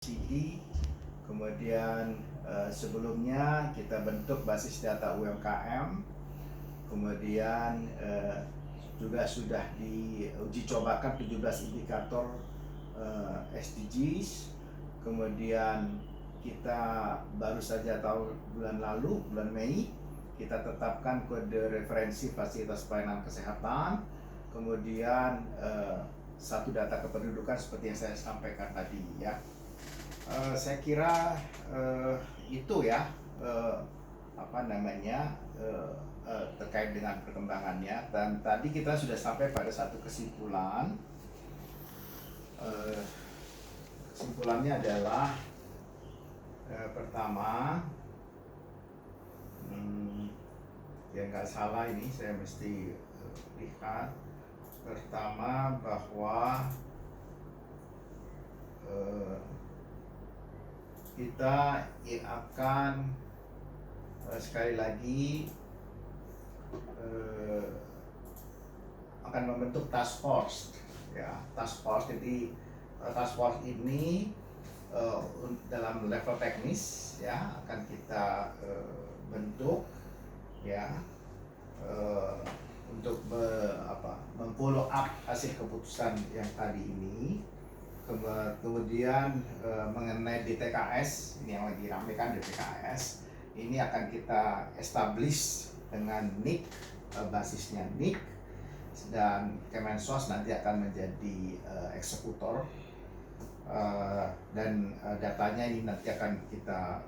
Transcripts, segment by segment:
CD, kemudian sebelumnya kita bentuk basis data UMKM, kemudian juga sudah diuji cobakan 17 indikator SDGs, kemudian kita baru saja bulan lalu, bulan Mei, kita tetapkan kode referensi fasilitas pelayanan kesehatan, kemudian satu data kependudukan seperti yang saya sampaikan tadi ya. Saya kira itu ya terkait dengan perkembangannya, dan tadi kita sudah sampai pada satu kesimpulan. Kesimpulannya adalah pertama, ya nggak salah ini saya mesti lihat. Pertama bahwa kita akan sekali lagi akan membentuk task force ya. Task force, jadi task force ini dalam level teknis ya akan kita bentuk ya untuk memfollow up hasil keputusan yang tadi ini. Kemudian mengenai DTKS, ini yang lagi ramekan DTKS, ini akan kita establish dengan NIK, basisnya NIK, dan Kemensos nanti akan menjadi eksekutor, dan datanya ini nanti akan kita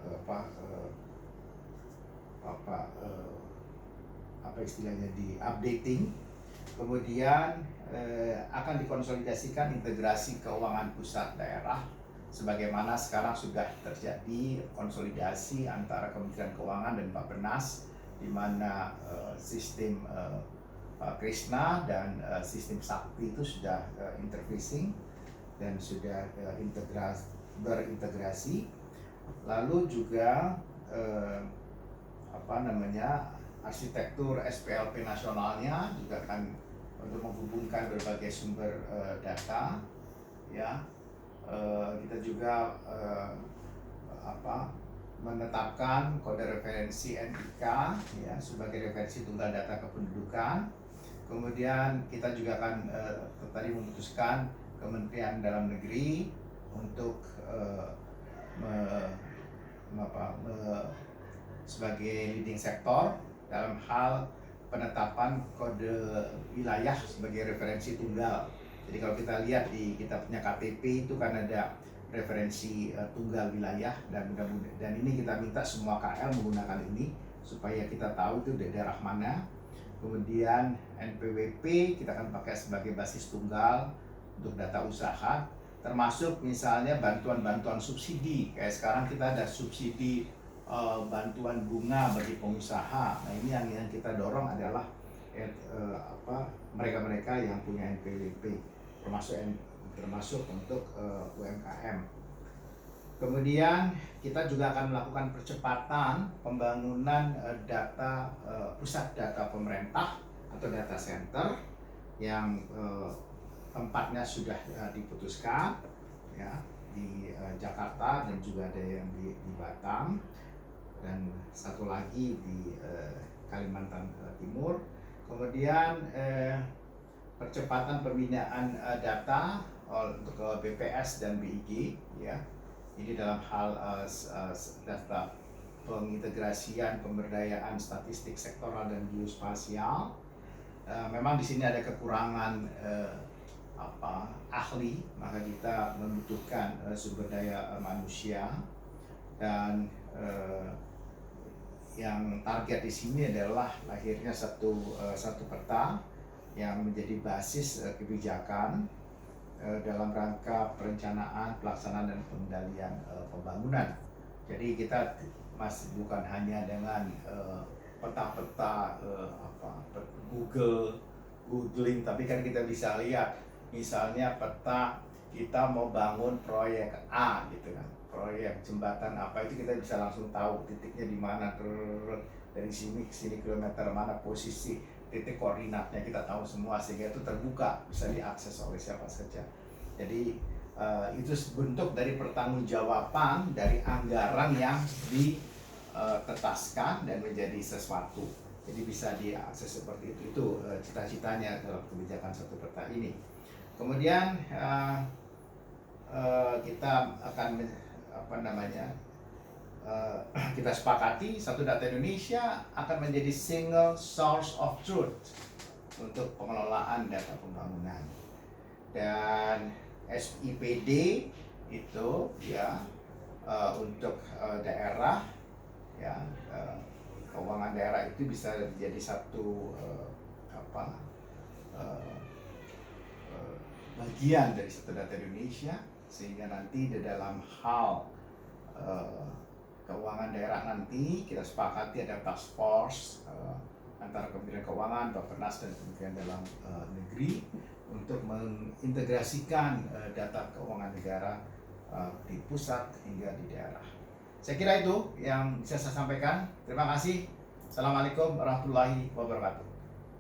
istilahnya di updating. Kemudian akan dikonsolidasikan integrasi keuangan pusat daerah, sebagaimana sekarang sudah terjadi konsolidasi antara Kementerian Keuangan dan Bappenas, di mana sistem Krishna dan sistem Sakti itu sudah interfacing dan sudah berintegrasi. Lalu juga arsitektur SPLP nasionalnya juga akan untuk menghubungkan berbagai sumber data ya. Kita juga menetapkan kode referensi NIK ya sebagai referensi tunggal data kependudukan. Kemudian kita juga akan tadi memutuskan Kementerian Dalam Negeri untuk sebagai leading sektor dalam hal penetapan kode wilayah sebagai referensi tunggal. Jadi kalau kita lihat di kita punya KTP itu kan ada referensi tunggal wilayah, dan ini kita minta semua KL menggunakan ini supaya kita tahu itu di daerah mana. Kemudian NPWP kita akan pakai sebagai basis tunggal untuk data usaha, termasuk misalnya bantuan-bantuan subsidi. Kayak sekarang kita ada subsidi bantuan bunga bagi pengusaha. Nah ini yang kita dorong adalah mereka-mereka yang punya NPWP, termasuk untuk UMKM. Kemudian kita juga akan melakukan percepatan pembangunan data pusat data pemerintah atau data center yang tempatnya sudah diputuskan ya di Jakarta, dan juga ada yang di Batam, dan satu lagi di Kalimantan Timur. Kemudian percepatan pembinaan data untuk BPS dan BIG ya. Ini dalam hal data pengintegrasian pemberdayaan statistik sektoral dan geospasial. Memang di sini ada kekurangan ahli, maka kita membutuhkan sumber daya manusia, dan yang target di sini adalah lahirnya satu peta yang menjadi basis kebijakan dalam rangka perencanaan, pelaksanaan, dan pengendalian pembangunan. Jadi kita masih bukan hanya dengan peta-peta googling, tapi kan kita bisa lihat misalnya peta kita mau bangun proyek A gitu kan, proyek jembatan apa, itu kita bisa langsung tahu titiknya di mana, dari sini ke sini kilometer mana, posisi titik koordinatnya kita tahu semua, sehingga itu terbuka, bisa diakses oleh siapa saja. Jadi itu bentuk dari pertanggungjawaban dari anggaran yang ditetaskan dan menjadi sesuatu. Jadi bisa diakses seperti itu. Itu cita-citanya dalam kebijakan satu peta ini. Kemudian kita akan kita sepakati satu data Indonesia akan menjadi single source of truth untuk pengelolaan data pembangunan. Dan SIPD itu ya untuk daerah ya, keuangan daerah itu bisa menjadi satu bagian dari satu data Indonesia, sehingga nanti di dalam hal keuangan daerah nanti kita sepakati ada task force antara Kementerian Keuangan, Bappenas dan Kementerian Dalam Negeri untuk mengintegrasikan data keuangan negara di pusat hingga di daerah. Saya kira itu yang bisa saya sampaikan. Terima kasih. Assalamualaikum warahmatullahi wabarakatuh.